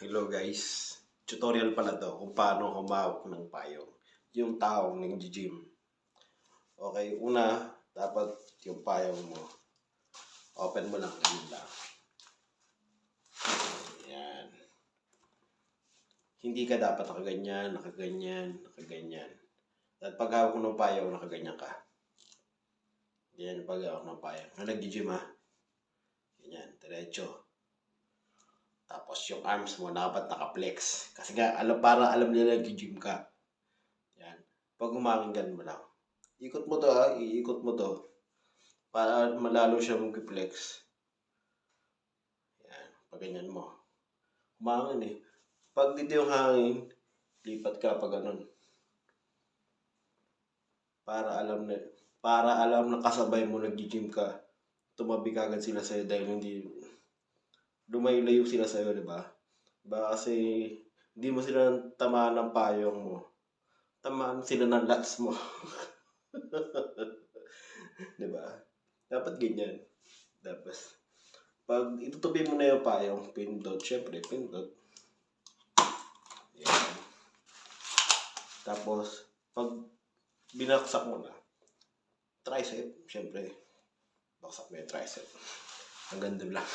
Hello guys, tutorial pala to kung paano humawak ng payong. Yung taong nag-gym. Okay, una, dapat yung payong mo, open mo lang, ganun lang. Yan. Hindi ka dapat nakaganyan, nakaganyan. At pag hawak mo ng payong, nakaganyan ka. Yan, pag hawak ng payong. Na nag-gym ha. Ganyan, diretso. Tapos yung arms mo dapat naka-flex. Kasi nga, alam nila nag-gym ka. Yan. Pag umangin mo lang. Ikot mo to ha, iikot mo to. Para malalo siya mag-flex. Yan. Pag ganyan mo. Umangin eh. Pag dito yung hangin, lipat ka pag ganun. Para alam na kasabay mo nag-gym ka. Tumabi ka agad sila sa'yo dahil hindi lumayo-layo sila sa'yo, di ba? Diba kasi hindi mo sila tamaan ng payong mo. Tamaan sila ng lats mo. Di ba? Dapat ganyan. Tapos, pag itutubi mo na yung payong, pindot. Siyempre, pindot. Yan. Tapos, pag binaksak mo na, tricep, siyempre, baksak mo yung tricep. Hanggang doon lang.